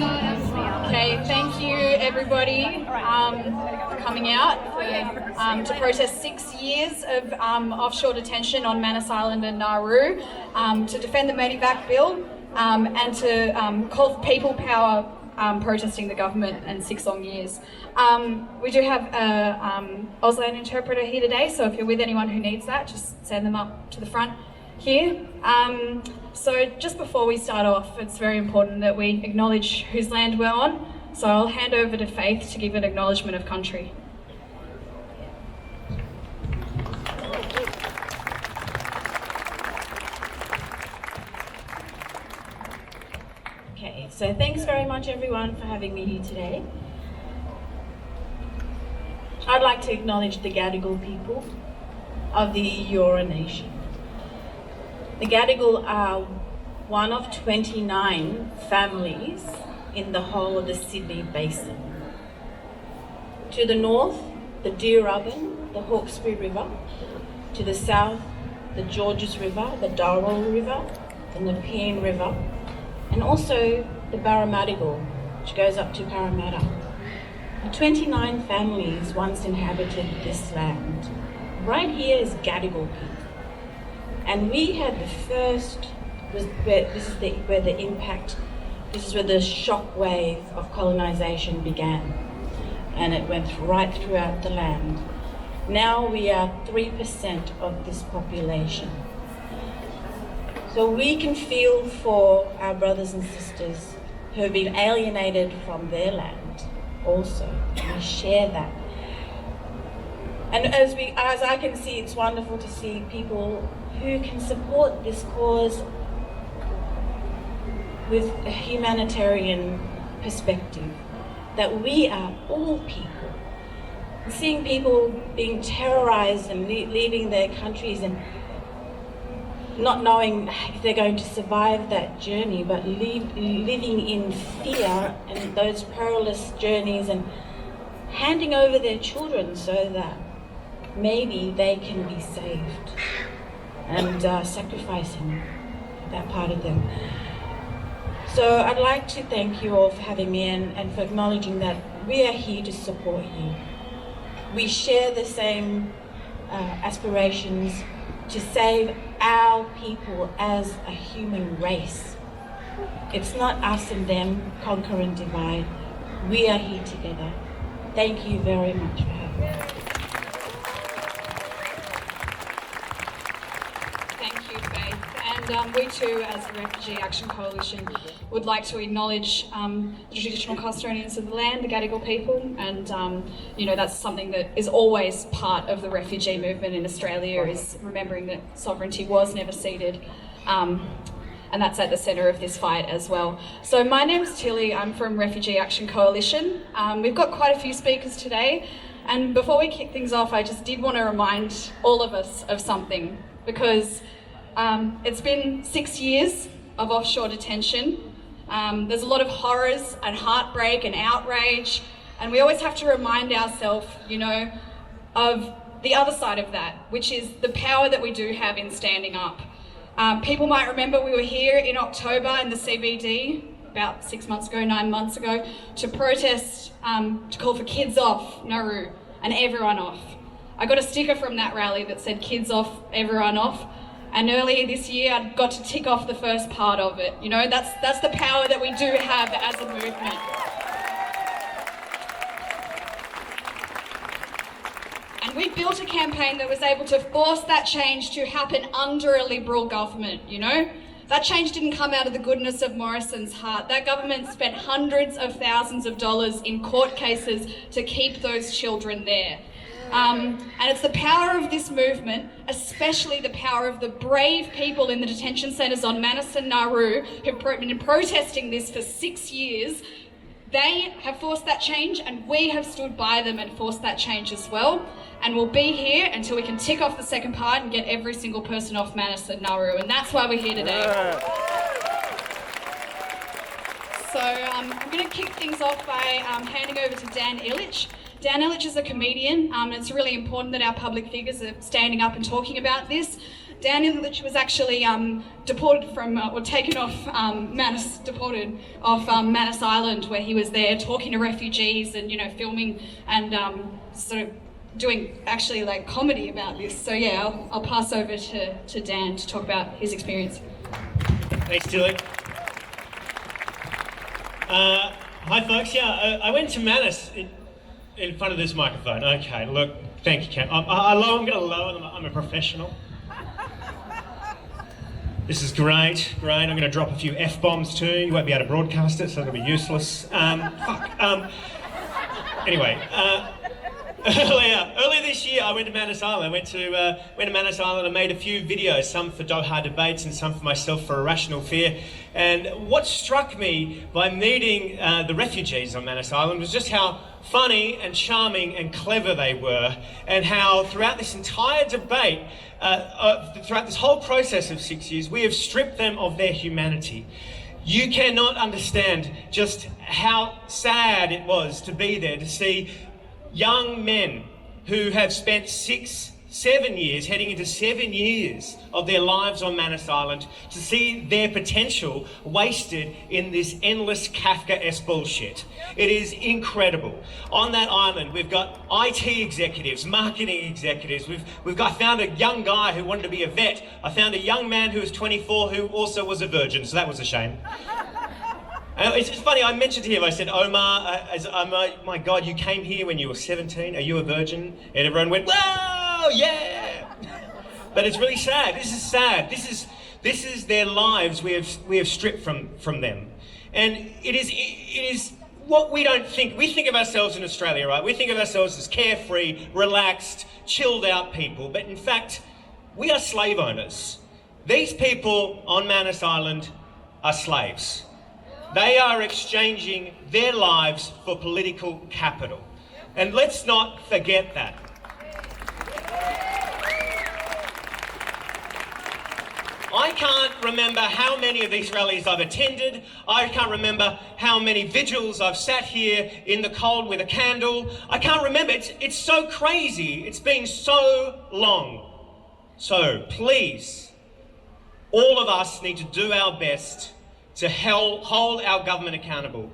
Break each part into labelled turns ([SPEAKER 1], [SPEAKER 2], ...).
[SPEAKER 1] Okay, thank you everybody for coming out to protest 6 years of offshore detention on Manus Island and Nauru, to defend the Medivac bill, and to call for people power protesting the government and 6 long years. We do have an Auslan interpreter here today, so if you're with anyone who needs that, just send them up to the front here. So just before we start off, it's very important that we acknowledge whose land we're on. So I'll hand over to Faith to give an acknowledgement of country.
[SPEAKER 2] Okay, so thanks very much everyone for having me here today. I'd like to acknowledge the Gadigal people of the Eora Nation. The Gadigal are one of 29 families in the whole of the Sydney Basin. To the north, the Deerubin, the Hawkesbury River. To the south, the Georges River, the Darwell River, the Nepean River, and also the Barramadigal, which goes up to Parramatta. The 29 families once inhabited this land. Right here is Gadigal people. And we had the first, this is where the shock wave of colonisation began. And it went right throughout the land. Now we are 3% of this population. So we can feel for our brothers and sisters who have been alienated from their land also. We share that. And as I can see, it's wonderful to see people who can support this cause with a humanitarian perspective, that we are all people. And seeing people being terrorized and leaving their countries and not knowing if they're going to survive that journey, but living in fear and those perilous journeys, and handing over their children so that maybe they can be saved, and sacrificing that part of them. So I'd like to thank you all for having me and for acknowledging that we are here to support you. We share the same aspirations to save our people as a human race. It's not us and them, conquer and divide. We are here together. Thank you very much for having me.
[SPEAKER 1] Thank you, Faith. And we too, as the Refugee Action Coalition, would like to acknowledge the traditional custodians of the land, the Gadigal people, and that's something that is always part of the refugee movement in Australia, is remembering that sovereignty was never ceded. And that's at the centre of this fight as well. So my name's Tilly, I'm from Refugee Action Coalition. We've got quite a few speakers today, and before we kick things off, I just did want to remind all of us of something, because it's been 6 years of offshore detention. There's a lot of horrors and heartbreak and outrage, and we always have to remind ourselves, of the other side of that, which is the power that we do have in standing up. People might remember we were here in October in the CBD about 6 months ago, 9 months ago, to protest, to call for kids off Nauru and everyone off. I got a sticker from that rally that said kids off, everyone off. And earlier this year, I got to tick off the first part of it. That's the power that we do have as a movement. And we built a campaign that was able to force that change to happen under a Liberal government, That change didn't come out of the goodness of Morrison's heart. That government spent hundreds of thousands of dollars in court cases to keep those children there. And it's the power of this movement, especially the power of the brave people in the detention centres on Manus and Nauru who've been protesting this for 6 years. They have forced that change, and we have stood by them and forced that change as well. And we'll be here until we can tick off the second part and get every single person off Manus and Nauru, and that's why we're here today. So I'm going to kick things off by handing over to Dan Illich. Dan Illich is a comedian, and it's really important that our public figures are standing up and talking about this. Dan Ilic was actually deported from, or taken off Manus Island, where he was there talking to refugees and, filming and sort of doing actually like comedy about this. So yeah, I'll pass over to Dan to talk about his experience.
[SPEAKER 3] Thanks, Tilly. Hi folks, I went to Manus in front of this microphone. Okay, look, thank you, Cam. I'm going to lower them. I'm a professional. This is great. I'm going to drop a few F-bombs too. You won't be able to broadcast it, so it'll be useless. Anyway, earlier this year I went to Manus Island. I went to Manus Island and made a few videos, some for Doha Debates and some for myself for Irrational Fear. And what struck me by meeting the refugees on Manus Island was just how funny and charming and clever they were, and how throughout this entire debate, throughout this whole process of 6 years, we have stripped them of their humanity. You cannot understand just how sad it was to be there, to see young men who have spent 7 years, heading into 7 years of their lives on Manus Island, to see their potential wasted in this endless Kafka-esque bullshit. It is incredible. On that island, we've got IT executives, marketing executives. I found a young guy who wanted to be a vet. I found a young man who was 24 who also was a virgin, so that was a shame. It's just funny, I mentioned to him, I said, Omar, my God, you came here when you were 17, are you a virgin? And everyone went, whoa, yeah! But it's really sad, this is sad. This is their lives we have stripped from them. And it is what we don't think. We think of ourselves in Australia, right? We think of ourselves as carefree, relaxed, chilled out people, but in fact, we are slave owners. These people on Manus Island are slaves. They are exchanging their lives for political capital. And let's not forget that. I can't remember how many of these rallies I've attended. I can't remember how many vigils I've sat here in the cold with a candle. I can't remember. It's so crazy. It's been so long. So please, all of us need to do our best to hold our government accountable,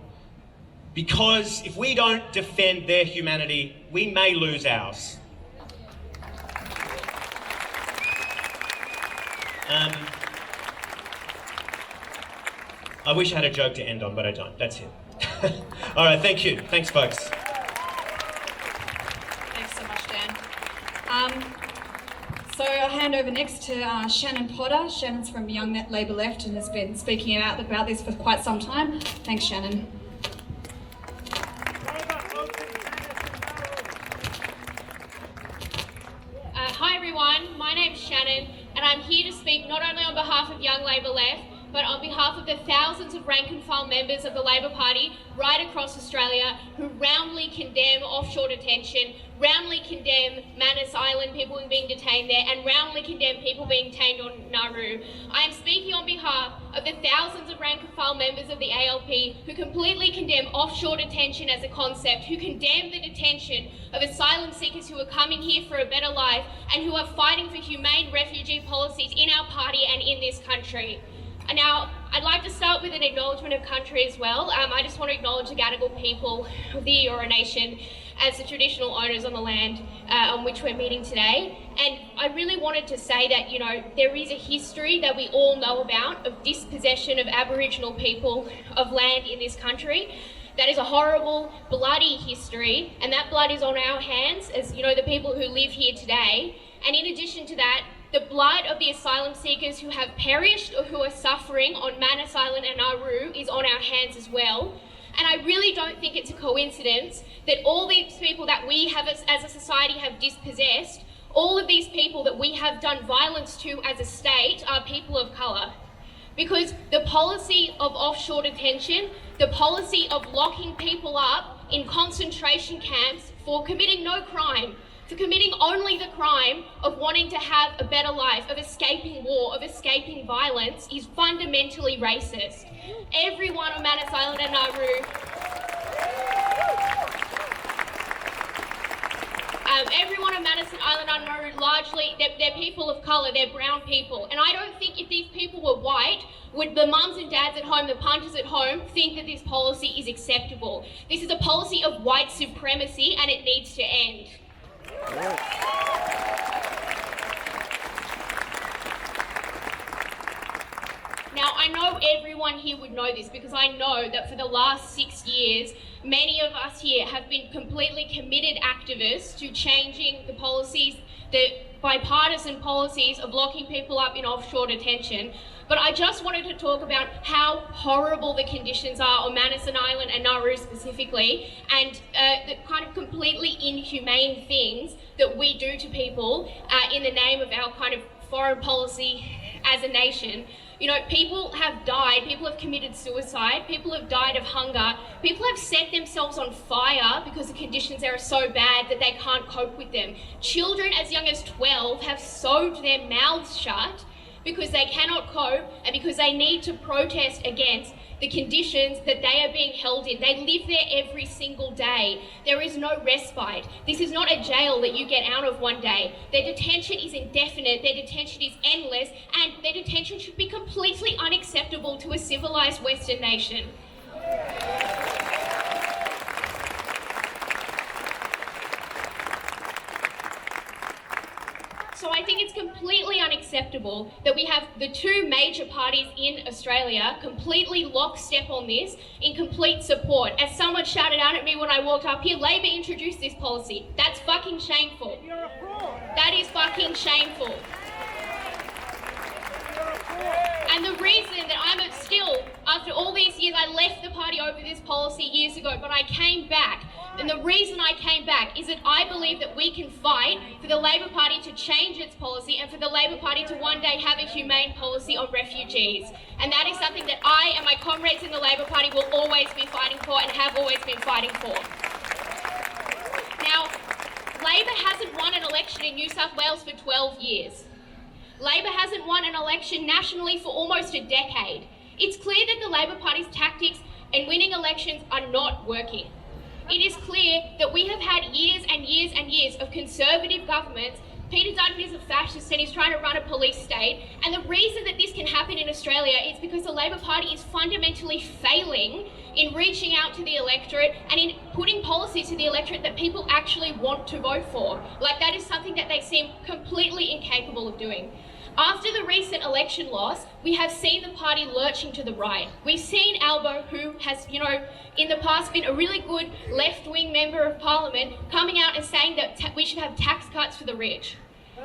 [SPEAKER 3] because if we don't defend their humanity, we may lose ours. I wish I had a joke to end on, but I don't. That's it. All right, thank you. Thanks, folks.
[SPEAKER 1] Thanks so much, Dan. So I'll hand over next to Shannon Potter. Shannon's from Young Labour Left and has been speaking out about this for quite some time. Thanks, Shannon.
[SPEAKER 4] Hi everyone, my name's Shannon and I'm here to speak not only on behalf of Young Labour Left, but on behalf of the thousands of rank and file members of the Labor Party right across Australia who roundly condemn offshore detention, roundly condemn Manus Island, people being detained there, and roundly condemn people being detained on Nauru. I am speaking on behalf of the thousands of rank and file members of the ALP who completely condemn offshore detention as a concept, who condemn the detention of asylum seekers who are coming here for a better life and who are fighting for humane refugee policies in our party and in this country. Now, I'd like to start with an acknowledgement of country as well. I just want to acknowledge the Gadigal people of the Eora Nation as the traditional owners on the land on which we're meeting today. And I really wanted to say that, there is a history that we all know about of dispossession of Aboriginal people of land in this country. That is a horrible, bloody history, and that blood is on our hands as, the people who live here today. And in addition to that, the blood of the asylum seekers who have perished or who are suffering on Manus Island and Nauru is on our hands as well. And I really don't think it's a coincidence that all these people that we have as a society have dispossessed, all of these people that we have done violence to as a state are people of colour. Because the policy of offshore detention, the policy of locking people up in concentration camps for committing no crime, for committing only the crime of wanting to have a better life, of escaping war, of escaping violence, is fundamentally racist. Everyone on Manus Island and Nauru Everyone on Madison Island and Nauru, largely, they're people of colour, they're brown people. And I don't think if these people were white, would the mums and dads at home, the punters at home, think that this policy is acceptable. This is a policy of white supremacy and it needs to end. Now, I know everyone here would know this because I know that for the last 6 years, many of us here have been completely committed activists to changing the policies, the bipartisan policies of locking people up in offshore detention. But I just wanted to talk about how horrible the conditions are on Madison Island and Nauru specifically, and the kind of completely inhumane things that we do to people in the name of our kind of foreign policy as a nation. You know, people have died, people have committed suicide, people have died of hunger, people have set themselves on fire because the conditions there are so bad that they can't cope with them. Children as young as 12 have sewed their mouths shut because they cannot cope and because they need to protest against the conditions that they are being held in. They live there every single day. There is no respite. This is not a jail that you get out of one day. Their detention is indefinite, their detention is endless, and their detention should be completely unacceptable to a civilized Western nation. So I think it's completely unacceptable that we have the two major parties in Australia completely lockstep on this, in complete support. As someone shouted out at me when I walked up here, Labor introduced this policy. That's fucking shameful. That is fucking shameful. And the reason that I'm still, after all these years, I left the party over this policy years ago, but I came back. And the reason I came back is that I believe that we can fight for the Labor Party to change its policy and for the Labor Party to one day have a humane policy on refugees. And that is something that I and my comrades in the Labor Party will always be fighting for and have always been fighting for. Now, Labor hasn't won an election in New South Wales for 12 years. Labor hasn't won an election nationally for almost a decade. It's clear that the Labor Party's tactics in winning elections are not working. It is clear that we have had years and years and years of Conservative governments. Peter Dutton is a fascist and he's trying to run a police state. And the reason that this can happen in Australia is because the Labor Party is fundamentally failing in reaching out to the electorate and in putting policies to the electorate that people actually want to vote for. Like, that is something that they seem completely incapable of doing. After the recent election loss, we have seen the party lurching to the right. We've seen Albo, who has, in the past been a really good left-wing member of parliament, coming out and saying that we should have tax cuts for the rich.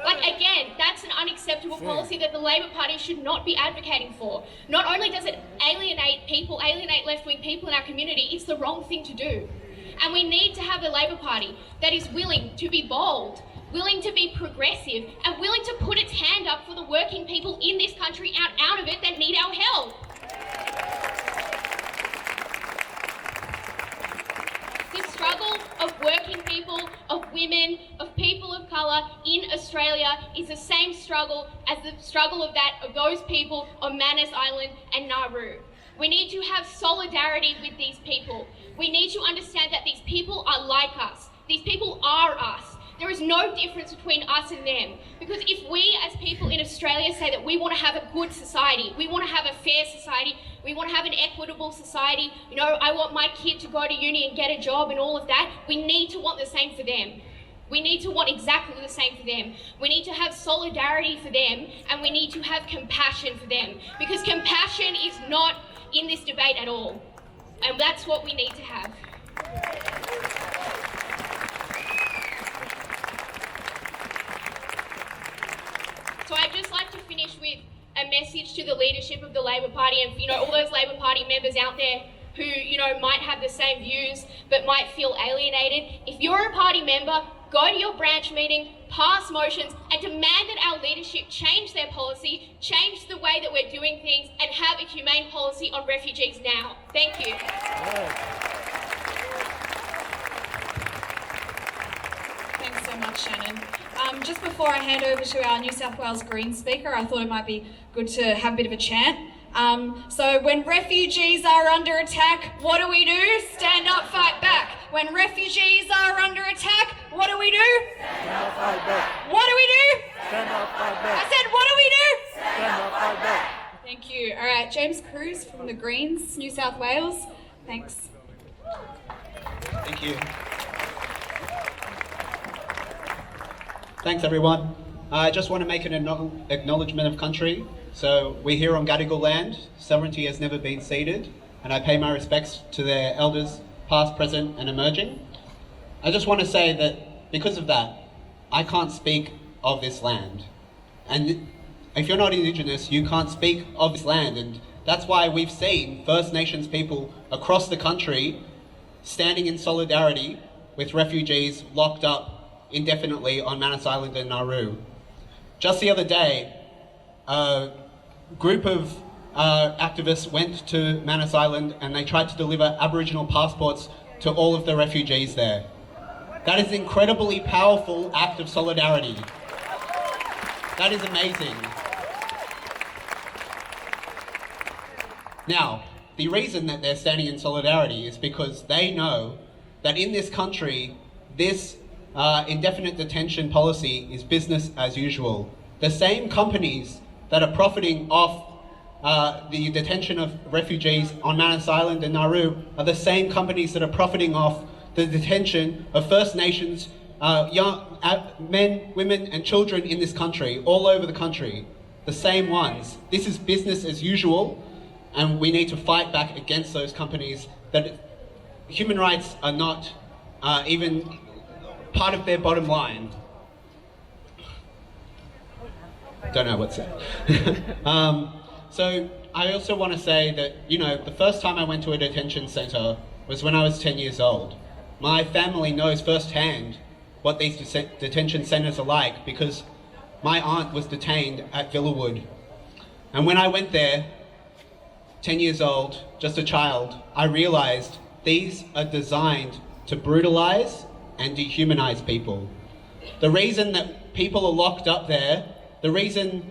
[SPEAKER 4] Like, again, that's an unacceptable policy that the Labor Party should not be advocating for. Not only does it alienate people, alienate left-wing people in our community, it's the wrong thing to do. And we need to have a Labor Party that is willing to be bold, willing to be progressive, and willing to put its hand up for the working people in this country out of it that need our help. This struggle of working people, of women, of people of colour in Australia is the same struggle as the struggle of those people on Manus Island and Nauru. We need to have solidarity with these people. We need to understand that these people are like us. These people are us. There is no difference between us and them. Because if we as people in Australia say that we want to have a good society, we want to have a fair society, we want to have an equitable society, I want my kid to go to uni and get a job and all of that, we need to want the same for them. We need to want exactly the same for them. We need to have solidarity for them, and we need to have compassion for them. Because compassion is not in this debate at all. And that's what we need to have. So I'd just like to finish with a message to the leadership of the Labor Party and, all those Labor Party members out there who, might have the same views but might feel alienated. If you're a party member, go to your branch meeting, pass motions, and demand that our leadership change their policy, change the way that we're doing things, and have a humane policy on refugees now. Thank you.
[SPEAKER 1] Thanks so much, Shannon. Just before I hand over to our New South Wales Greens speaker, I thought it might be good to have a bit of a chant. So when refugees are under attack, what do? Stand up, fight back. when refugees are under attack, what do we do?
[SPEAKER 5] Stand up, fight back.
[SPEAKER 1] What do we do?
[SPEAKER 5] Stand up, fight
[SPEAKER 1] I
[SPEAKER 5] back.
[SPEAKER 1] said, what do we do?
[SPEAKER 5] Stand up, fight back.
[SPEAKER 1] Thank you. All right, James Cruz from the Greens, New South Wales. Thanks.
[SPEAKER 6] Thank you. Thanks, everyone. I just want to make an acknowledgement of country. So we're here on Gadigal land. Sovereignty has never been ceded, and I pay my respects to their elders, past, present, and emerging. I just want to say that because of that, I can't speak of this land. And if you're not Indigenous, you can't speak of this land. And that's why we've seen First Nations people across the country standing in solidarity with refugees locked up indefinitely on Manus Island and Nauru. Just the other day, a group of activists went to Manus Island and they tried to deliver Aboriginal passports to all of the refugees there. That is an incredibly powerful act of solidarity. That is amazing. Now, the reason that they're standing in solidarity is because they know that in this country, this indefinite detention policy is business as usual. The same companies that are profiting off the detention of refugees on Manus Island and Nauru are the same companies that are profiting off the detention of First Nations young men, women and children in this country, all over the country. The same ones. This is business as usual, and we need to fight back against those companies that human rights are not even part of their bottom line. Don't know what's that. So I also want to say that, you know, the first time I went to a detention centre was when I was 10 years old. My family knows firsthand what these detention centres are like because my aunt was detained at Villawood. And when I went there, 10 years old, just a child, I realised these are designed to brutalise and dehumanise people. The reason that people are locked up there, the reason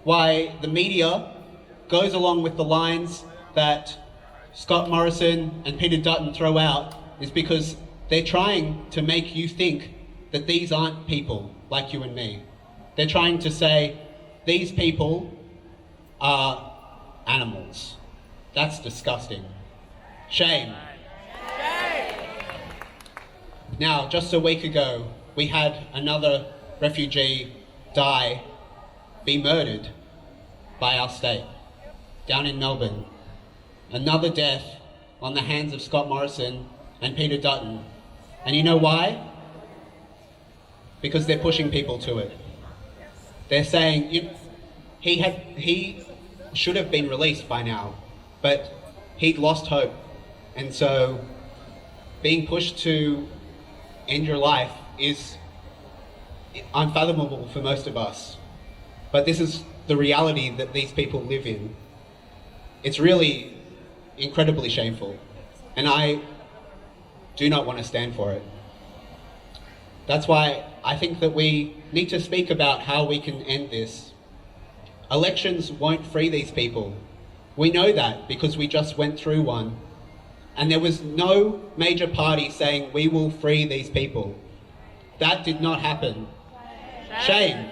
[SPEAKER 6] why the media goes along with the lines that Scott Morrison and Peter Dutton throw out is because they're trying to make you think that these aren't people like you and me. They're trying to say these people are animals. That's disgusting. Shame. Now, just a week ago, we had another refugee be murdered by our state, down in Melbourne. Another death on the hands of Scott Morrison and Peter Dutton. And you know why? Because they're pushing people to it. They're saying he should have been released by now, but he'd lost hope. And so being pushed to end your life is unfathomable for most of us. But this is the reality that these people live in. It's really incredibly shameful, and I do not want to stand for it. That's why I think that we need to speak about how we can end this. Elections won't free these people. We know that because we just went through one. And there was no major party saying, we will free these people. That did not happen. Shame.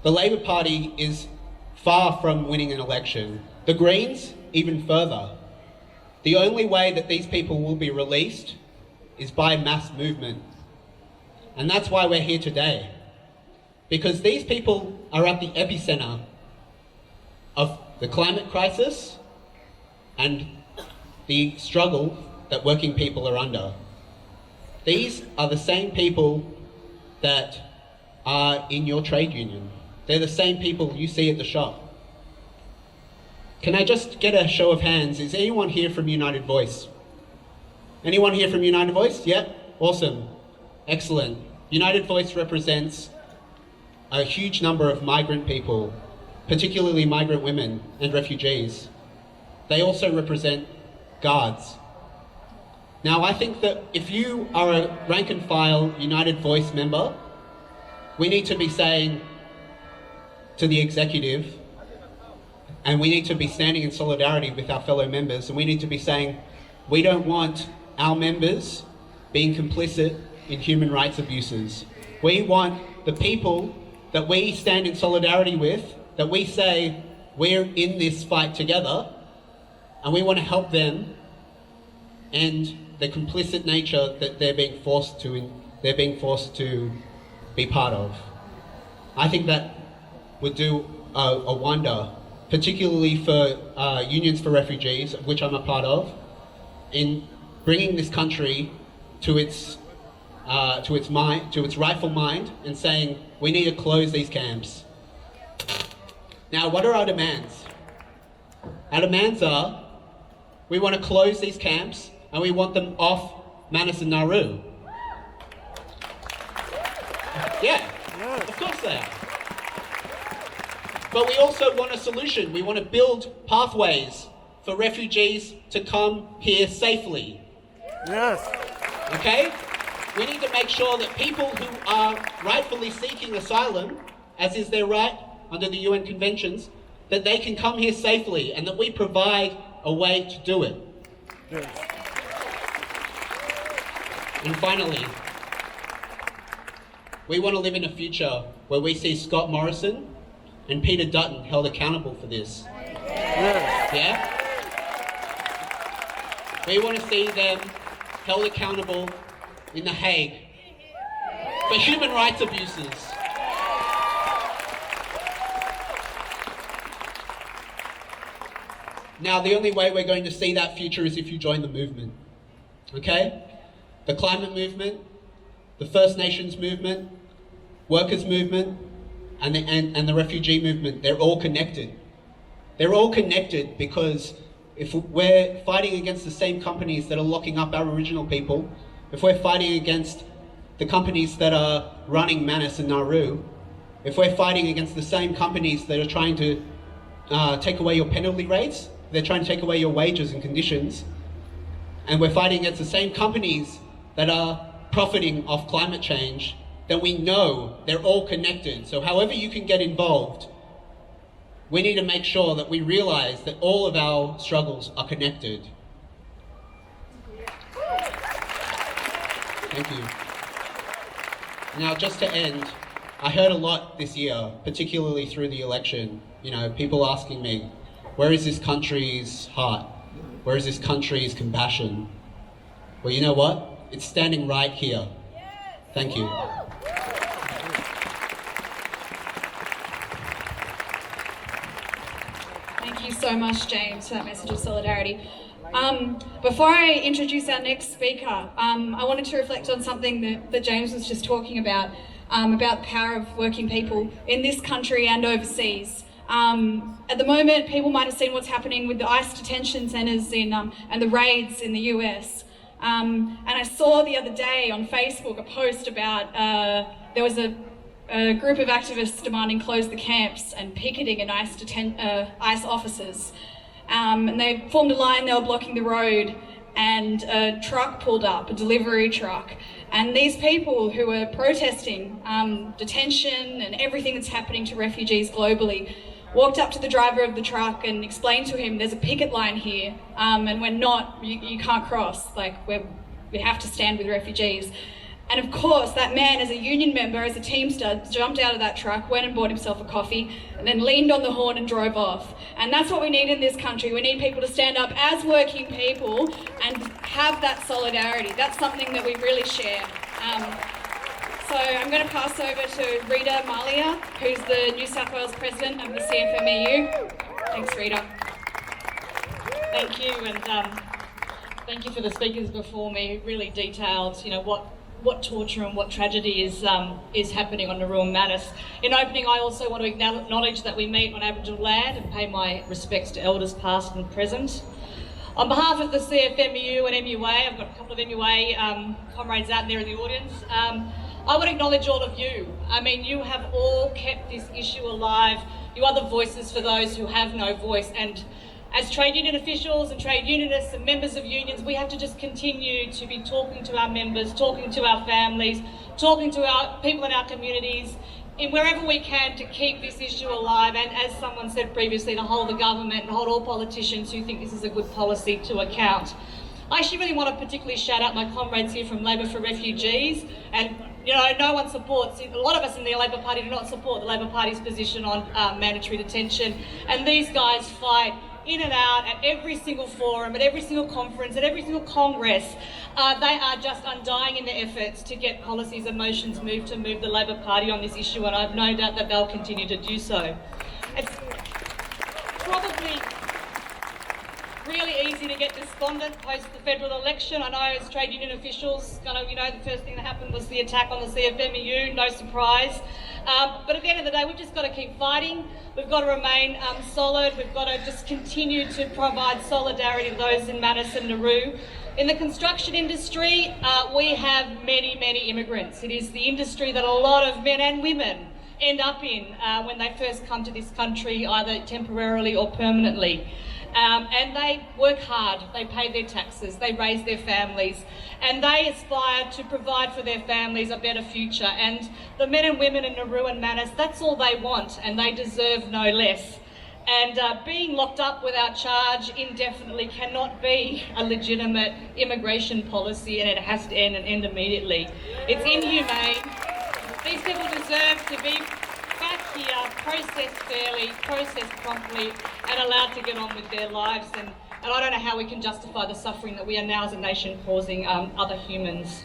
[SPEAKER 6] The Labor Party is far from winning an election. The Greens, even further. The only way that these people will be released is by mass movement. And that's why we're here today. Because these people are at the epicenter of the climate crisis and the struggle that working people are under. These are the same people that are in your trade union. They're the same people you see at the shop. Can I just get a show of hands? Is anyone here from United Voice? Anyone here from United Voice? Yep, awesome, excellent. United Voice represents a huge number of migrant people, particularly migrant women and refugees. They also represent guards. Now, I think that if you are a rank and file United Voice member, we need to be saying to the executive, and we need to be standing in solidarity with our fellow members, and we need to be saying, We don't want our members being complicit in human rights abuses. We want the people that we stand in solidarity with, that we say we're in this fight together, and we want to help them end the complicit nature that they're being forced to be part of. I think that would do a wonder, particularly for unions for refugees, of which I'm a part of, in bringing this country to its rightful mind and saying we need to close these camps. Now, what are our demands? Our demands are we want to close these camps and we want them off Manus and Nauru. Yeah, of course they are. But we also want a solution. We want to build pathways for refugees to come here safely.
[SPEAKER 5] Yes.
[SPEAKER 6] Okay? We need to make sure that people who are rightfully seeking asylum, as is their right under the UN conventions, that they can come here safely and that we provide a way to do it.
[SPEAKER 5] Yes.
[SPEAKER 6] And finally, we want to live in a future where we see Scott Morrison and Peter Dutton held accountable for this.
[SPEAKER 5] Yes.
[SPEAKER 6] Yeah? We want to see them held accountable in The Hague for human rights abuses. Now, the only way we're going to see that future is if you join the movement. Okay? The climate movement, the First Nations movement, workers' movement, and the refugee movement, they're all connected. They're all connected because if we're fighting against the same companies that are locking up Aboriginal people, if we're fighting against the companies that are running Manus and Nauru, if we're fighting against the same companies that are trying to take away your penalty rates, they're trying to take away your wages and conditions, and we're fighting against the same companies that are profiting off climate change, then we know they're all connected. So however you can get involved, we need to make sure that we realize that all of our struggles are connected. Thank you. Now, just to end, I heard a lot this year, particularly through the election, people asking me, where is this country's heart? Where is this country's compassion? Well, you know what? It's standing right here. Thank you.
[SPEAKER 1] Thank you so much, James, for that message of solidarity. Before I introduce our next speaker, I wanted to reflect on something that James was just talking about the power of working people in this country and overseas. At the moment, people might have seen what's happening with the ICE detention centres and the raids in the US. And I saw the other day on Facebook a post about there was a group of activists demanding close the camps and picketing an ICE officers. And they formed a line, they were blocking the road, and a truck pulled up, a delivery truck. And these people who were protesting detention and everything that's happening to refugees globally walked up to the driver of the truck and explained to him, there's a picket line here, and we're not, you can't cross, we have to stand with refugees. And of course, that man, as a union member, as a Teamster, jumped out of that truck, went and bought himself a coffee, and then leaned on the horn and drove off. And that's what we need in this country. We need people to stand up as working people and have that solidarity. That's something that we really share. So I'm going to pass over to Rita Malia, who's the New South Wales President of the CFMEU. Thanks, Rita.
[SPEAKER 7] Thank you, and thank you for the speakers before me, who really detailed, what torture and what tragedy is happening on Nauru and Manus. In opening, I also want to acknowledge that we meet on Aboriginal land and pay my respects to elders past and present. On behalf of the CFMEU and MUA, I've got a couple of MUA comrades out there in the audience, I would acknowledge all of you. I mean, you have all kept this issue alive. You are the voices for those who have no voice, and as trade union officials and trade unionists and members of unions, we have to just continue to be talking to our members, talking to our families, talking to our people in our communities, in wherever we can to keep this issue alive, and as someone said previously, to hold the government and hold all politicians who think this is a good policy to account. I actually really want to particularly shout out my comrades here from Labor for Refugees, and no one supports, a lot of us in the Labor Party do not support the Labor Party's position on mandatory detention, and these guys fight in and out at every single forum, at every single conference, at every single congress. They are just undying in their efforts to get policies and motions moved to move the Labor Party on this issue, and I have no doubt that they'll continue to do so. It's probably really easy to get despondent post the federal election. I know as trade union officials, the first thing that happened was the attack on the CFMEU, no surprise. But at the end of the day, we've just got to keep fighting. We've got to remain solid. We've got to just continue to provide solidarity to those in Manus and Nauru. In the construction industry, we have many, many immigrants. It is the industry that a lot of men and women end up in when they first come to this country, either temporarily or permanently. And they work hard, they pay their taxes, they raise their families, and they aspire to provide for their families a better future. And the men and women in Nauru and Manus, that's all they want, and they deserve no less. And being locked up without charge indefinitely cannot be a legitimate immigration policy, and it has to end and end immediately. It's inhumane. These people deserve to be back here, processed fairly, processed promptly, and allowed to get on with their lives. And I don't know how we can justify the suffering that we are now as a nation causing other humans.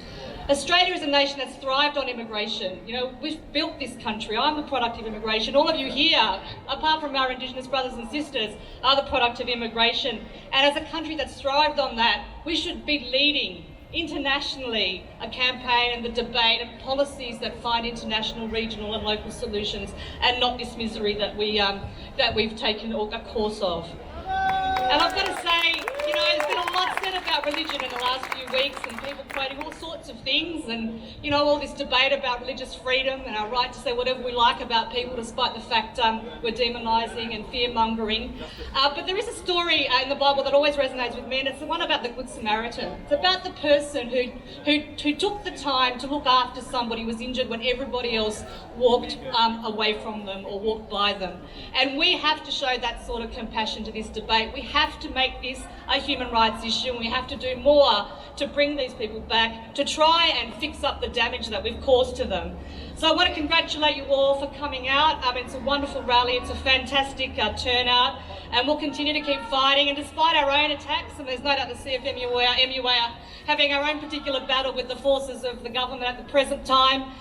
[SPEAKER 7] Australia is a nation that's thrived on immigration. We've built this country. I'm the product of immigration. All of you here, apart from our Indigenous brothers and sisters, are the product of immigration. And as a country that's thrived on that, we should be leading internationally a campaign and the debate and policies that find international, regional and local solutions, and not this misery that we've taken a course of. And I've got to say, there's been a lot said about religion in the last few weeks, and people quoting all sorts of things, and all this debate about religious freedom and our right to say whatever we like about people, despite the fact we're demonising and fear-mongering. But there is a story in the Bible that always resonates with me, and it's the one about the Good Samaritan. It's about the person who took the time to look after somebody who was injured when everybody else walked away from them or walked by them. And we have to show that sort of compassion to this debate. We have to make this a human rights issue, and we have to do more to bring these people back, to try and fix up the damage that we've caused to them. So I want to congratulate you all for coming out. It's a wonderful rally, it's a fantastic turnout, and we'll continue to keep fighting. And despite our own attacks, and there's no doubt the CFMUA are having our own particular battle with the forces of the government at the present time,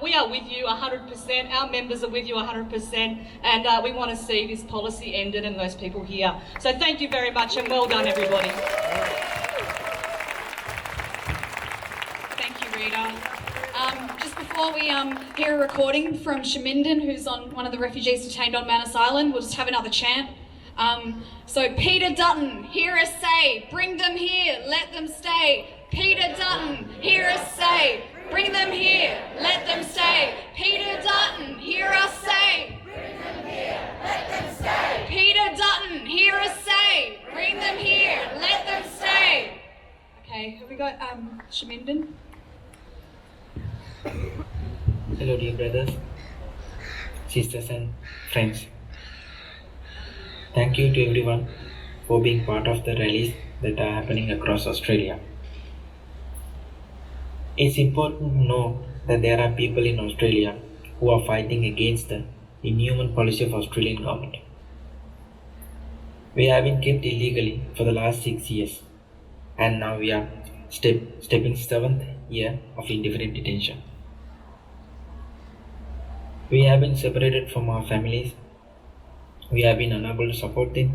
[SPEAKER 7] we are with you 100%, our members are with you 100%, and we want to see this policy ended and those people here. So thank you very much, and well done everybody.
[SPEAKER 1] Thank you, Rita. Just before we hear a recording from Shaminden, who's on one of the refugees detained on Manus Island, we'll just have another chant. So Peter Dutton, hear us say, bring them here, let them stay. Peter Dutton, hear us say, bring them here, let them stay. Peter Dutton, hear us say, bring them here, let them stay. Peter Dutton, hear us say, bring them here, let them stay. Okay, have we got Shaminden?
[SPEAKER 8] Hello dear brothers, sisters and friends. Thank you to everyone for being part of the rallies that are happening across Australia. It's important to know that there are people in Australia who are fighting against the inhuman policy of Australian government. We have been kept illegally for the last 6 years, and now we are stepping 7th year of indefinite detention. We have been separated from our families. We have been unable to support them,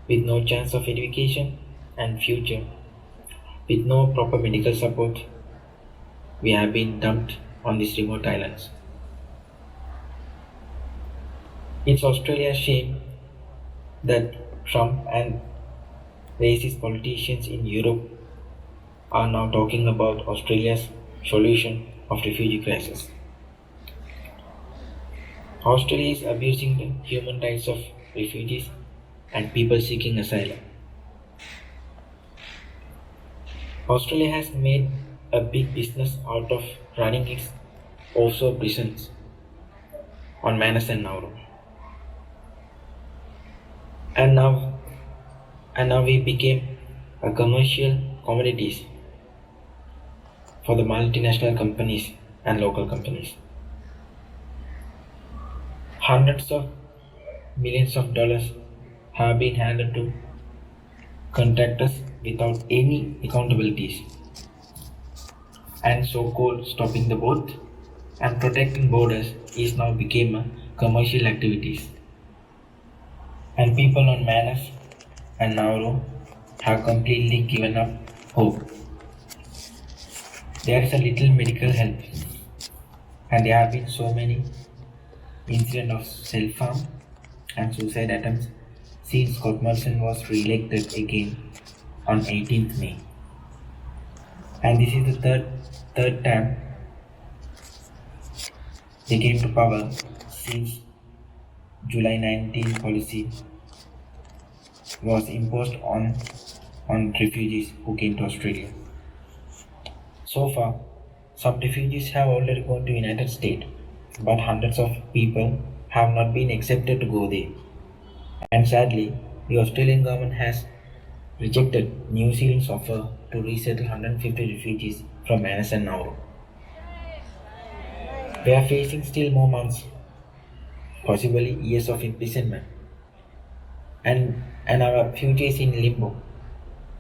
[SPEAKER 8] with no chance of education and future, with no proper medical support. We have been dumped on these remote islands. It's Australia's shame that Trump and racist politicians in Europe are now talking about Australia's solution of refugee crisis. Australia is abusing the human rights of refugees and people seeking asylum. Australia has made a big business out of running its offshore prisons on Manus and Nauru. And now we became are commercial commodities for the multinational companies and local companies. Hundreds of millions of dollars have been handed to contractors without any accountabilities, and so-called stopping the boat and protecting borders is now became a commercial activities. And people on Manus and Nauru have completely given up hope. There is a little medical help, and there have been so many incidents of self-harm and suicide attempts since Scott Morrison was re-elected again on 18th May. And this is the third time they came to power since July 19 policy was imposed on refugees who came to Australia. So far, some refugees have already gone to United States, but hundreds of people have not been accepted to go there. And sadly, the Australian government has rejected New Zealand's offer to resettle 150 refugees from Manus and Nauru. We are facing still more months, possibly years of imprisonment, and our future is in limbo,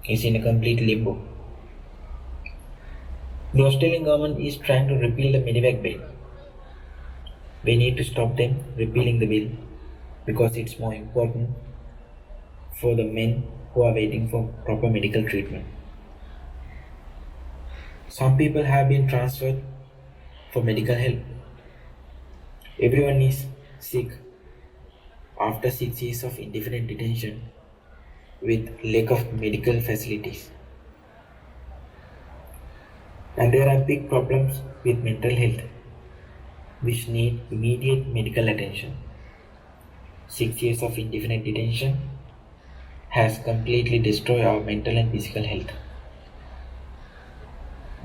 [SPEAKER 8] is in a complete limbo. The Australian government is trying to repeal the Medevac bill. We need to stop them repealing the bill because it's more important for the men who are waiting for proper medical treatment. Some people have been transferred for medical help. Everyone is sick after 6 years of indefinite detention with lack of medical facilities. And there are big problems with mental health which need immediate medical attention. 6 years of indefinite detention has completely destroyed our mental and physical health.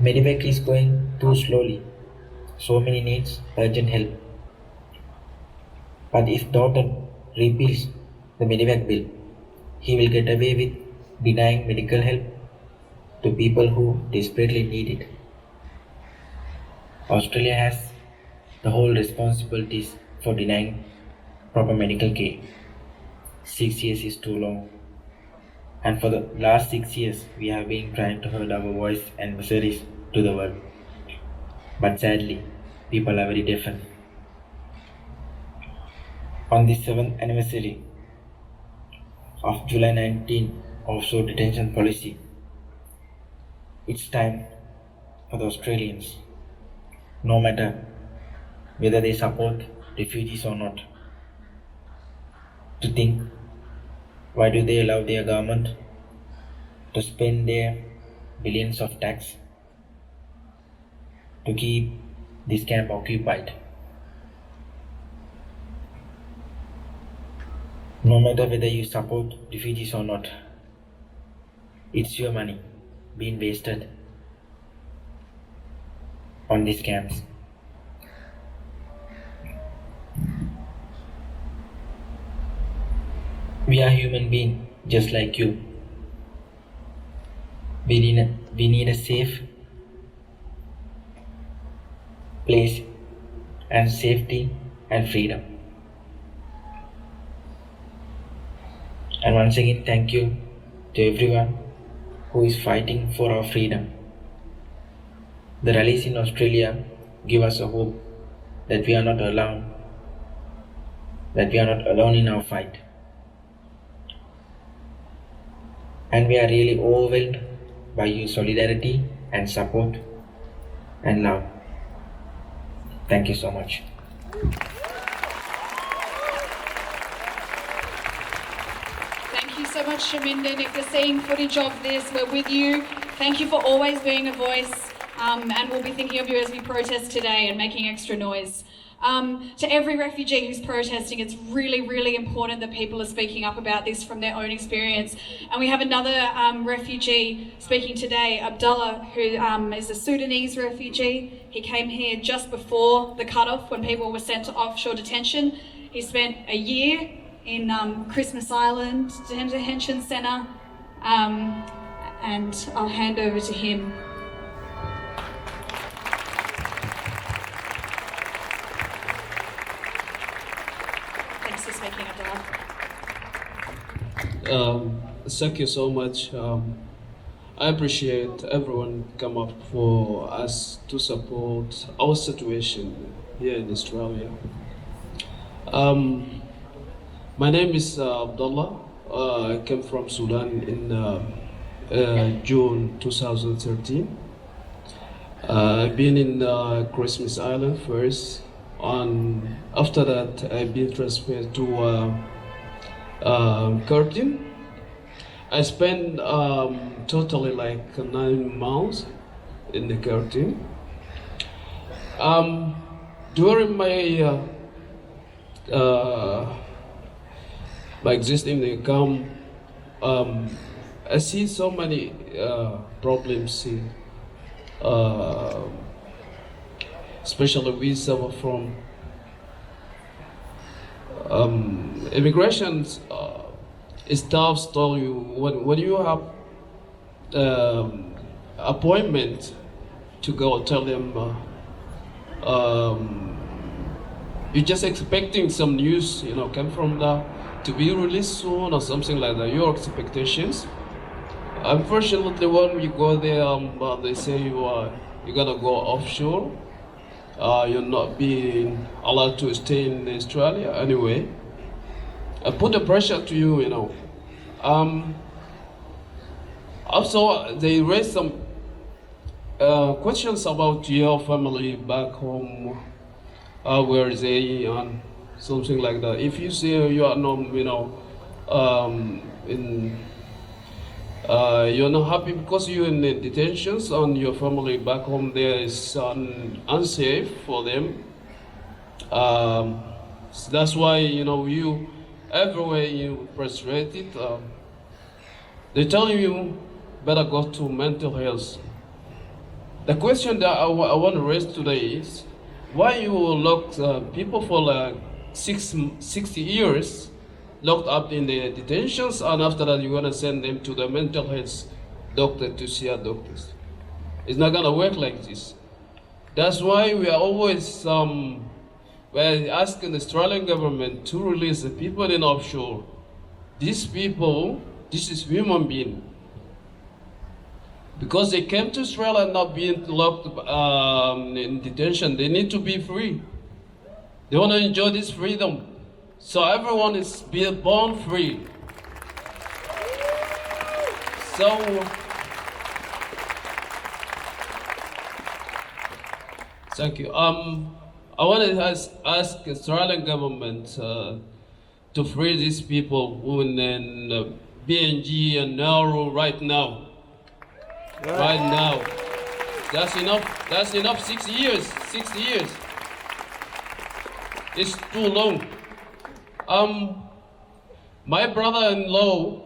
[SPEAKER 8] Medevac is going too slowly. So many needs urgent help. But if Dawton repeals the Medevac bill, he will get away with denying medical help to people who desperately need it. Australia has the whole responsibilities for denying proper medical care. 6 years is too long. And for the last 6 years, we have been trying to hold our voice and miseries to the world. But sadly, people are very deafened. On the 7th anniversary of July 19 offshore detention policy, it's time for the Australians, no matter whether they support refugees or not, to think, why do they allow their government to spend their billions of tax to keep this camp occupied? No matter whether you support refugees or not, it's your money being wasted on these camps. We are human beings just like you. We need a safe place and safety and freedom. And once again, thank you to everyone who is fighting for our freedom. The rallies in Australia give us a hope that we are not alone, in our fight. And we are really overwhelmed by your solidarity and support and love. Thank you so much.
[SPEAKER 1] Thank you so much, Shamindan. If you're seeing footage of this, we're with you. Thank you for always being a voice, and we'll be thinking of you as we protest today and making extra noise. To every refugee who's protesting, it's really, really important that people are speaking up about this from their own experience. And we have another refugee speaking today, Abdullah, who is a Sudanese refugee. He came here just before the cutoff when people were sent to offshore detention. He spent a year in Christmas Island Detention Centre, and I'll hand over to him. Thanks for speaking up, Dad.
[SPEAKER 9] Thank you so much. I appreciate everyone come up for us to support our situation here in Australia. My name is Abdullah. I came from Sudan in June 2013. I've been in Christmas Island first, and after that I've been transferred to Curtin. I spent totally like 9 months in the Curtin. During my by existing in the camp, I see so many problems here, especially we suffer from immigration. Staff tell you when you have appointment to go, tell them you're just expecting some news, come from the to be released soon or something like that. Your expectations. Unfortunately, when we go there, they say you're gonna go offshore. You're not being allowed to stay in Australia anyway. I put the pressure to you, Also, they raised some questions about your family back home, where they and something like that. If you say you are not, you're not happy because you're in the detentions and your family back home there is unsafe for them. So that's why you. Everywhere you frustrated, they tell you better go to mental health. The question that I want to raise today is why you locked people for like 60 years locked up in the detentions, and after that you're gonna send them to the mental health doctor to see our doctors. It's not gonna work like this. That's why we are always we're asking the Australian government to release the people in offshore. These people, this is human being. Because they came to Australia not being locked in detention, they need to be free. They want to enjoy this freedom. So everyone is being born free. So, thank you. I want to ask Australian government to free these people who in BNG and Nauru right now. Right now. That's enough. That's enough. 6 years. 60 years. It's too long. My brother-in-law,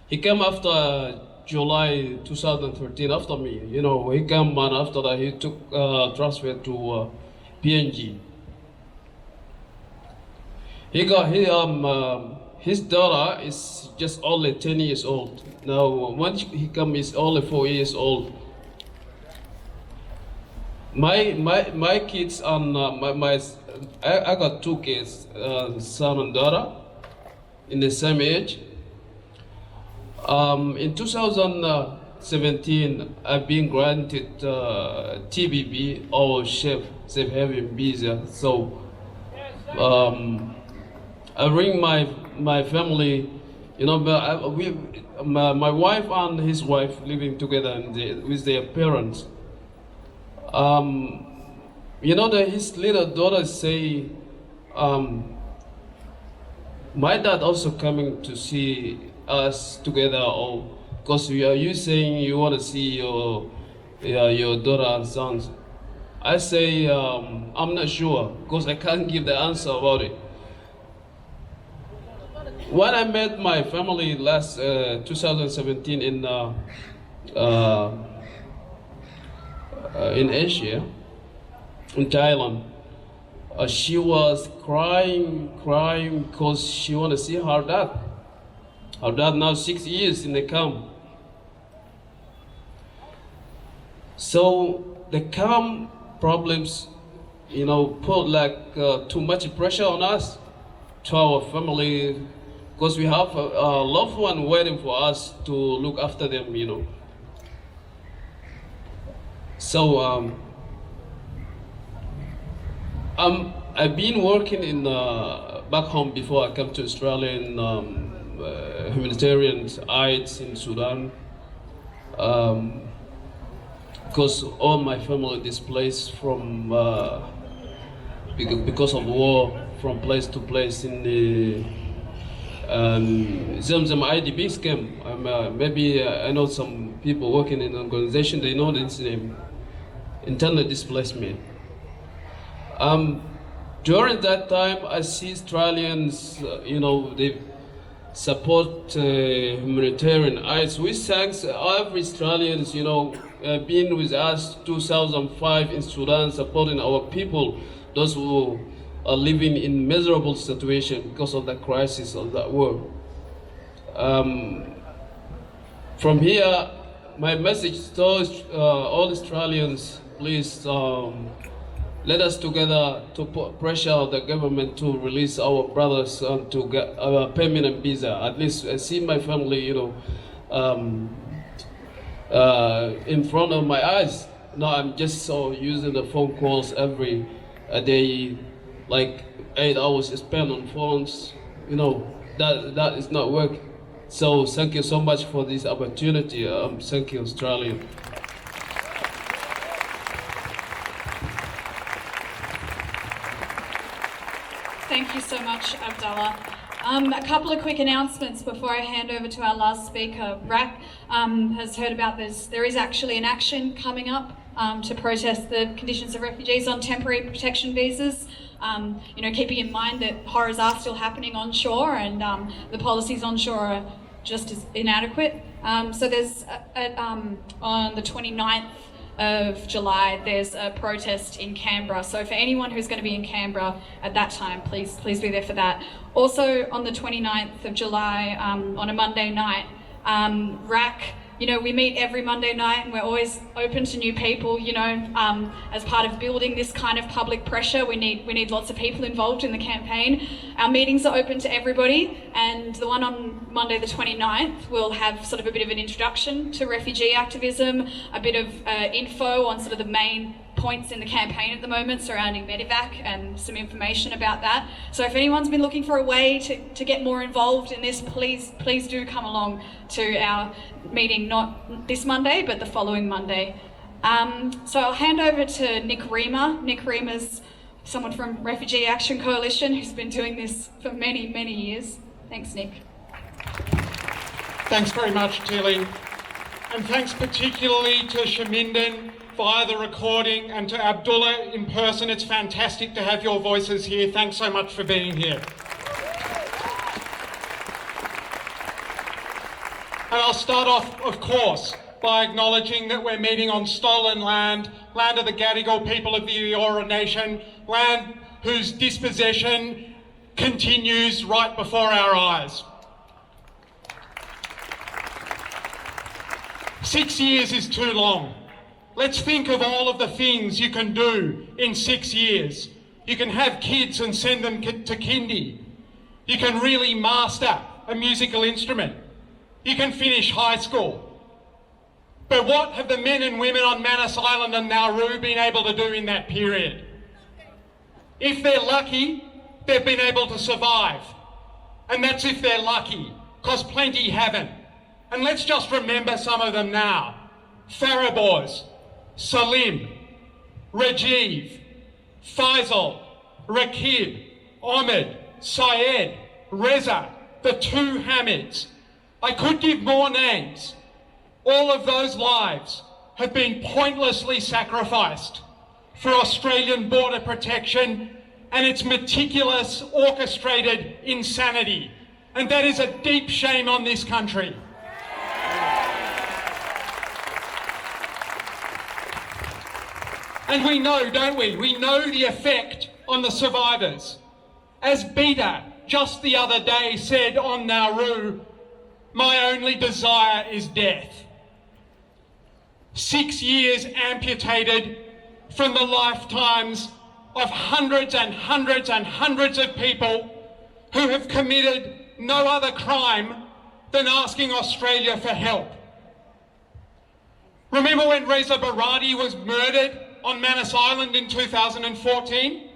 [SPEAKER 9] he came after July 2013 after me. He came and after that he took transfer to PNG. His daughter is just only 10 years old. Now when he came, he's only 4 years old. My kids and I got 2 kids, son and daughter, in the same age. In 2017, I've been granted TBB or safe haven visa. So I bring my family. My wife and his wife living together with their parents. His little daughter say, my dad also coming to see us together, or because you saying you want to see your daughter and sons. I say I'm not sure because I can't give the answer about it. When I met my family last 2017 in Asia, in Thailand, she was crying because she want to see her dad. Our dad now 6 years in the camp. So the camp problems, put like too much pressure on us, to our family, because we have a loved one waiting for us to look after them. So I've been working in back home before I came to Australia in humanitarian aids in Sudan, because all my family displaced from because of war from place to place in the Zamzam IDP camp. Maybe I know some people working in an organization, they know this name, internally displacement. During that time, I see Australians, they support humanitarian aids. We thanks every Australians, been with us 2005 in Sudan, supporting our people, those who are living in miserable situation because of the crisis of that war. From here, my message to all Australians, please let us together to put pressure on the government to release our brothers to get a permanent visa. At least I see my family, in front of my eyes. Now I'm just using the phone calls every day, like 8 hours spent on phones. That is not working. So thank you so much for this opportunity. Thank you, Australia.
[SPEAKER 1] Thank you so much, Abdallah. A couple of quick announcements before I hand over to our last speaker. RAC has heard about this. There is actually an action coming up to protest the conditions of refugees on temporary protection visas. Keeping in mind that horrors are still happening on shore and the policies on shore are just as inadequate. So there's, on the 29th of July, there's a protest in Canberra. So for anyone who's going to be in Canberra at that time, please be there for that. Also on the 29th of July, on a Monday night, RAC, we meet every Monday night and we're always open to new people, as part of building this kind of public pressure. We need lots of people involved in the campaign. Our meetings are open to everybody, and the one on Monday the 29th will have sort of a bit of an introduction to refugee activism, a bit of info on sort of the main points in the campaign at the moment surrounding Medevac and some information about that. So if anyone's been looking for a way to get more involved in this, please do come along to our meeting, not this Monday, but the following Monday. So I'll hand over to Nick Reamer. Nick Reamer's someone from Refugee Action Coalition who's been doing this for many, many years. Thanks, Nick.
[SPEAKER 10] Thanks very much, Tilly. And thanks particularly to Shamindan via the recording and to Abdullah in person. It's fantastic to have your voices here. Thanks so much for being here. And I'll start off, of course, by acknowledging that we're meeting on stolen land, land of the Gadigal people of the Eora Nation, land whose dispossession continues right before our eyes. 6 years is too long. Let's think of all of the things you can do in 6 years. You can have kids and send them to kindy. You can really master a musical instrument. You can finish high school. But what have the men and women on Manus Island and Nauru been able to do in that period? If they're lucky, they've been able to survive. And that's if they're lucky, because plenty haven't. And let's just remember some of them now. Farabors, Salim, Rajiv, Faisal, Rakib, Ahmed, Syed, Reza, the two Hamids. I could give more names. All of those lives have been pointlessly sacrificed for Australian border protection and its meticulous, orchestrated insanity. And that is a deep shame on this country. And we know, don't we? We know the effect on the survivors. As Beta just the other day said on Nauru, my only desire is death. 6 years amputated from the lifetimes of hundreds and hundreds and hundreds of people who have committed no other crime than asking Australia for help. Remember when Reza Barati was murdered on Manus Island in 2014?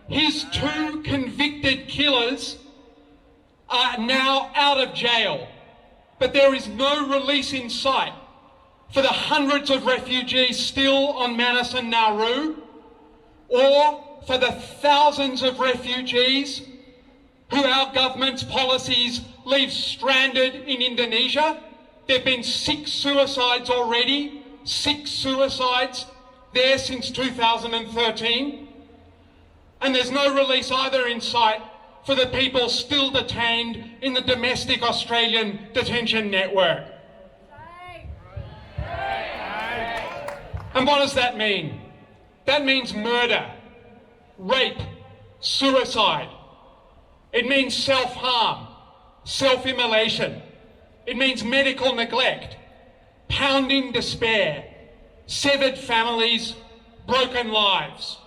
[SPEAKER 10] His 2 convicted killers are now out of jail, but there is no release in sight for the hundreds of refugees still on Manus and Nauru, or for the thousands of refugees who our government's policies leave stranded in Indonesia. There have been 6 suicides already, 6 suicides there since 2013. And there's no release either in sight for the people still detained in the domestic Australian detention network. And what does that mean? That means murder, rape, suicide. It means self-harm, self-immolation. It means medical neglect, pounding despair, severed families, broken lives.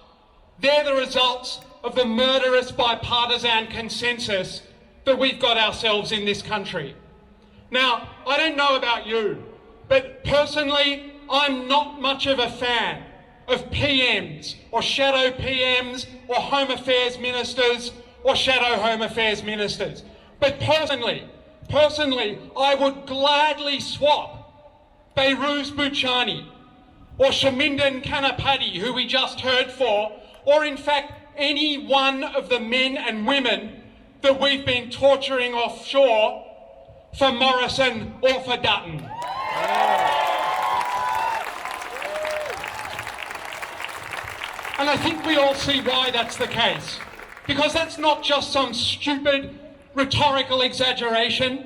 [SPEAKER 10] They're the results of the murderous bipartisan consensus that we've got ourselves in this country. Now, I don't know about you, but personally, I'm not much of a fan of PMs or shadow PMs or Home Affairs ministers or shadow Home Affairs ministers. But personally, I would gladly swap Behrooz Boochani or Shamindan Kanapati, who we just heard for, or in fact, any one of the men and women that we've been torturing offshore for Morrison or for Dutton. And I think we all see why that's the case. Because that's not just some stupid rhetorical exaggeration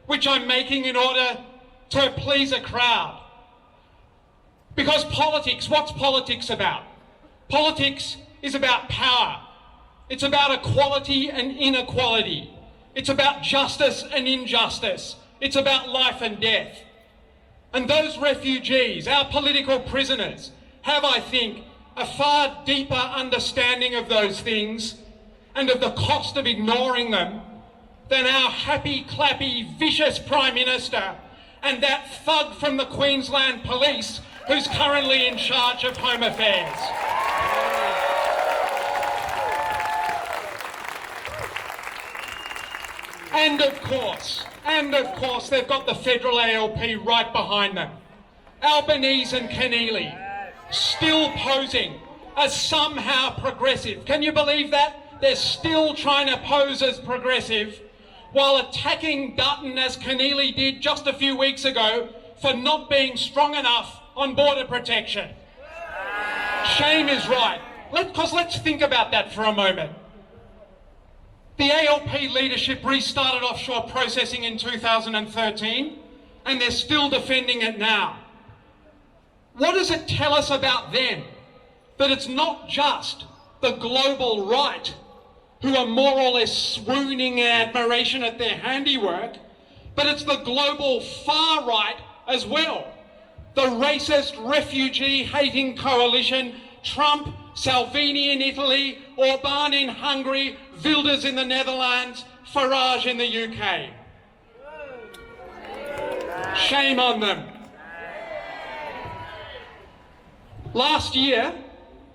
[SPEAKER 10] which I'm making in order to please a crowd. Because politics, what's politics about? Politics is about power. It's about equality and inequality. It's about justice and injustice. It's about life and death. And those refugees, our political prisoners, have, I think, a far deeper understanding of those things and of the cost of ignoring them than our happy-clappy, vicious Prime Minister and that thug from the Queensland Police who's currently in charge of Home Affairs. And of course, they've got the federal ALP right behind them. Albanese and Keneally, still posing as somehow progressive. Can you believe that? They're still trying to pose as progressive while attacking Dutton as Keneally did just a few weeks ago for not being strong enough on border protection. Shame is right. Let's think about that for a moment. The ALP leadership restarted offshore processing in 2013 and they're still defending it now. What does it tell us about them? That it's not just the global right who are more or less swooning in admiration at their handiwork, but it's the global far right as well. The racist, refugee-hating coalition, Trump, Salvini in Italy, Orban in Hungary, Wilders in the Netherlands, Farage in the UK. Shame on them. Last year,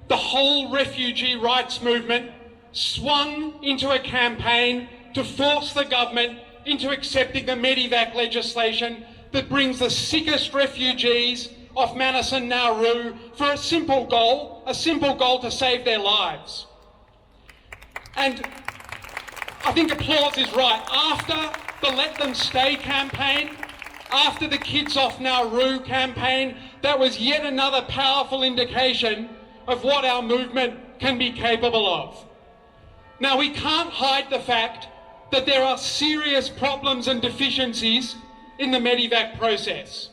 [SPEAKER 10] the whole refugee rights movement swung into a campaign to force the government into accepting the Medivac legislation that brings the sickest refugees off Manus and Nauru for a simple goal to save their lives. And I think applause is right. After the Let Them Stay campaign, after the Kids Off Nauru campaign, that was yet another powerful indication of what our movement can be capable of. Now, we can't hide the fact that there are serious problems and deficiencies in the Medivac process.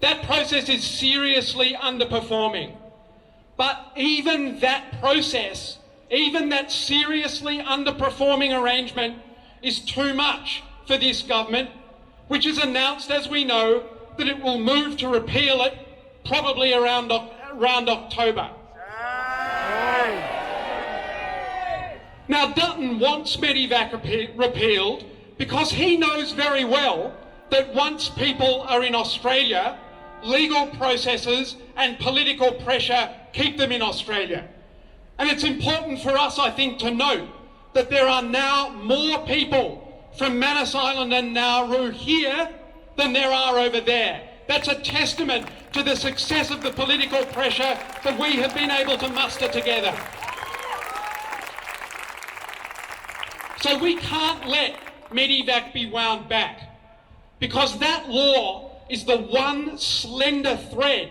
[SPEAKER 10] That process is seriously underperforming. But even that process, even that seriously underperforming arrangement is too much for this government which has announced, as we know, that it will move to repeal it probably around October. Now, Dutton wants Medivac repealed because he knows very well that once people are in Australia, legal processes and political pressure keep them in Australia. And it's important for us, I think, to note that there are now more people from Manus Island and Nauru here than there are over there. That's a testament to the success of the political pressure that we have been able to muster together. So we can't let Medivac be wound back, because that law is the one slender thread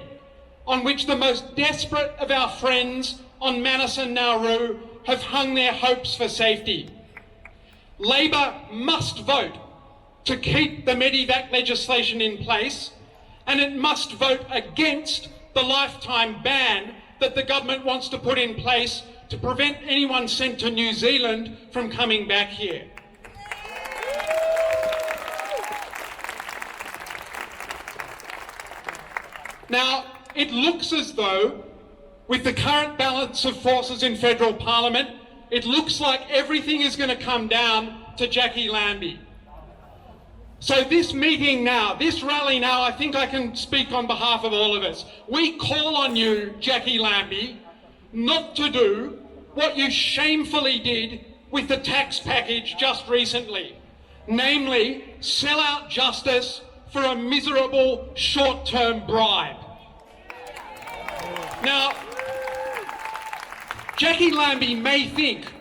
[SPEAKER 10] on which the most desperate of our friends on Manus and Nauru have hung their hopes for safety. Labor must vote to keep the Medivac legislation in place, and it must vote against the lifetime ban that the government wants to put in place to prevent anyone sent to New Zealand from coming back here. Now, it looks as though, with the current balance of forces in federal parliament, it looks like everything is going to come down to Jackie Lambie. So this meeting now, this rally now, I think I can speak on behalf of all of us. We call on you, Jackie Lambie, not to do what you shamefully did with the tax package just recently, namely sell out justice for a miserable short-term bribe. Now, Jackie Lambie may think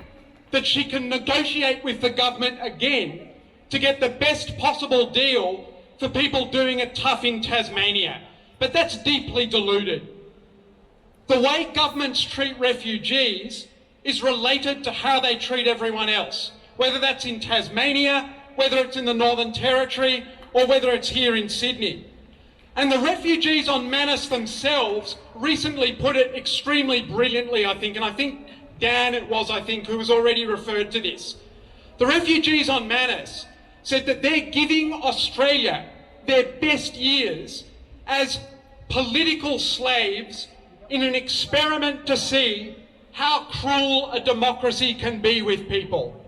[SPEAKER 10] that she can negotiate with the government again to get the best possible deal for people doing it tough in Tasmania, but that's deeply deluded. The way governments treat refugees is related to how they treat everyone else, whether that's in Tasmania, whether it's in the Northern Territory, or whether it's here in Sydney. And the refugees on Manus themselves recently put it extremely brilliantly, I think, and I think Dan it was, who was already referred to this. The refugees on Manus said that they're giving Australia their best years as political slaves in an experiment to see how cruel a democracy can be with people.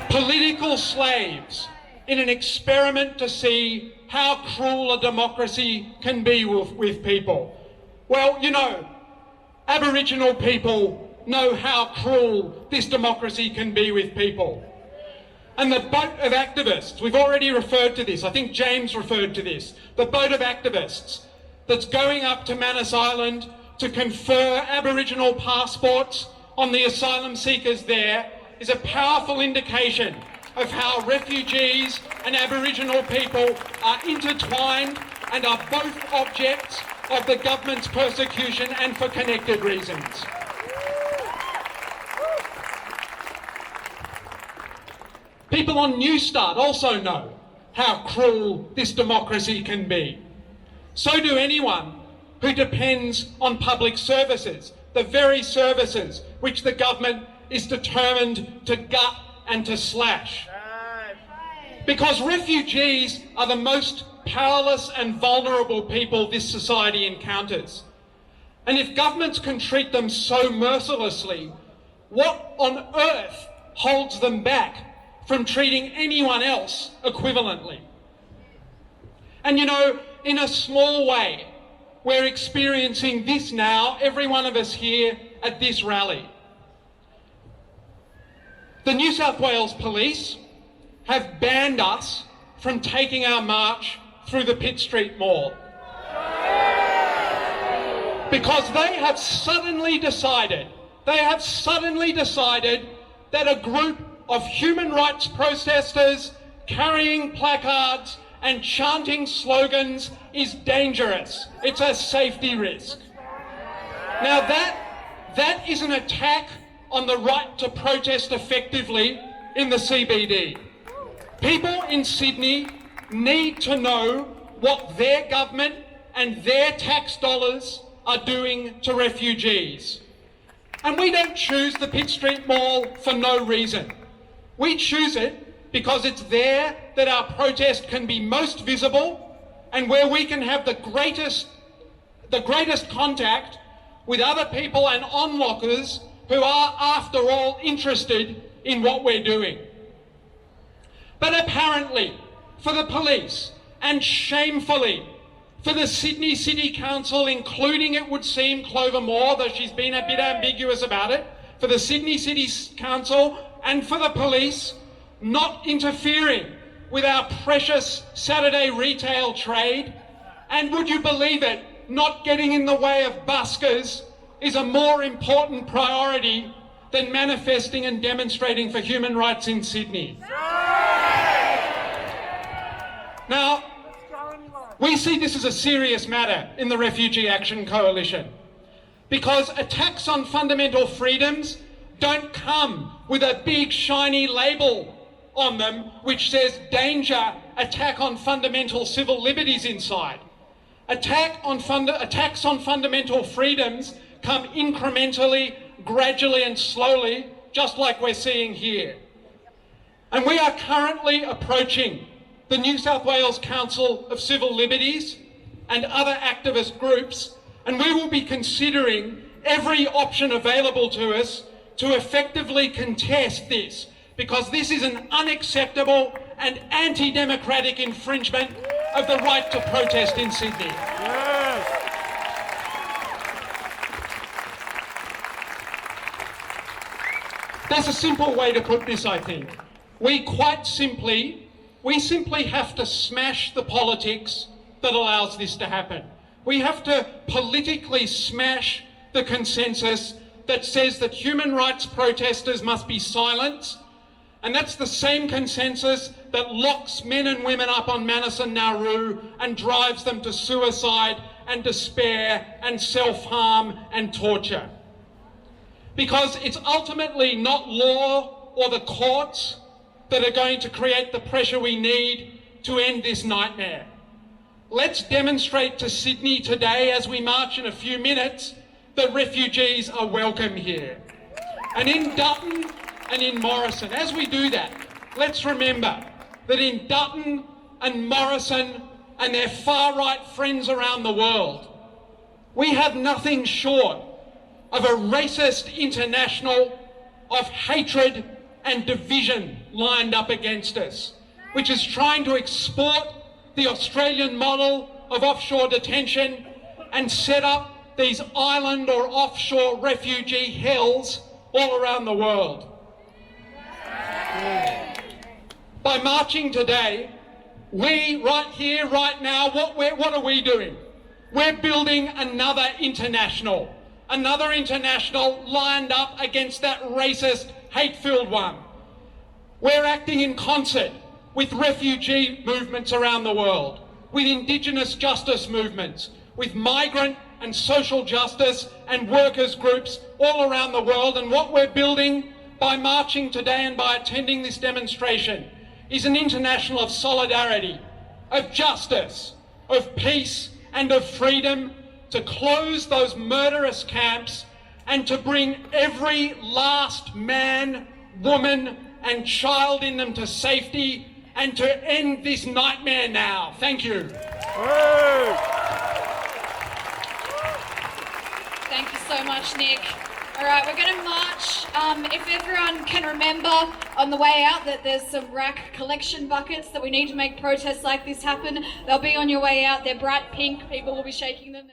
[SPEAKER 10] Political slaves in an experiment to see how cruel a democracy can be with people. Well, you know, Aboriginal people know how cruel this democracy can be with people. And the boat of activists, we've already referred to this, I think James referred to this, the boat of activists that's going up to Manus Island to confer Aboriginal passports on the asylum seekers there is a powerful indication of how refugees and Aboriginal people are intertwined and are both objects of the government's persecution, and for connected reasons. People on New Start also know how cruel this democracy can be. So do anyone who depends on public services, the very services which the government is determined to gut and to slash. Because refugees are the most powerless and vulnerable people this society encounters. And if governments can treat them so mercilessly, what on earth holds them back from treating anyone else equivalently? And you know, in a small way, we're experiencing this now, every one of us here at this rally. The New South Wales Police have banned us from taking our march through the Pitt Street Mall. Because they have suddenly decided that a group of human rights protesters carrying placards and chanting slogans is dangerous. It's a safety risk. Now that is an attack on the right to protest effectively in the CBD. People in Sydney need to know what their government and their tax dollars are doing to refugees. And we don't choose the Pitt Street Mall for no reason. We choose it because it's there that our protest can be most visible and where we can have the greatest contact with other people and onlookers who are, after all, interested in what we're doing. But apparently, for the police, and shamefully, for the Sydney City Council, including, it would seem, Clover Moore, though she's been a bit ambiguous about it, for the Sydney City Council and for the police, not interfering with our precious Saturday retail trade, and would you believe it, not getting in the way of buskers is a more important priority than manifesting and demonstrating for human rights in Sydney. Now, we see this as a serious matter in the Refugee Action Coalition because attacks on fundamental freedoms don't come with a big shiny label on them which says danger, attack on fundamental civil liberties inside. Attacks on fundamental freedoms come incrementally, gradually and slowly, just like we're seeing here. And we are currently approaching the New South Wales Council of Civil Liberties and other activist groups, and we will be considering every option available to us to effectively contest this, because this is an unacceptable and anti-democratic infringement of the right to protest in Sydney.
[SPEAKER 5] Yes.
[SPEAKER 10] There's a simple way to put this, I think. We simply have to smash the politics that allows this to happen. We have to politically smash the consensus that says that human rights protesters must be silenced, and that's the same consensus that locks men and women up on Manus and Nauru and drives them to suicide and despair and self-harm and torture. Because it's ultimately not law or the courts that are going to create the pressure we need to end this nightmare. Let's demonstrate to Sydney today, as we march in a few minutes, that refugees are welcome here. And in Dutton and in Morrison, as we do that, let's remember that in Dutton and Morrison and their far-right friends around the world, we have nothing short of a racist international of hatred and division lined up against us, which is trying to export the Australian model of offshore detention and set up these island or offshore refugee hells all around the world. By marching today, we, right here, right now, what are we doing? We're building another international lined up against that racist, hate-filled one. We're acting in concert with refugee movements around the world, with Indigenous justice movements, with migrant and social justice and workers' groups all around the world. And what we're building by marching today and by attending this demonstration is an international of solidarity, of justice, of peace and of freedom, to close those murderous camps and to bring every last man, woman and child in them to safety and to end this nightmare now. Thank you.
[SPEAKER 1] Thank you so much, Nick. All right, we're going to march. If everyone can remember on the way out that there's some rack collection buckets that we need to make protests like this happen. They'll be on your way out. They're bright pink. People will be shaking them.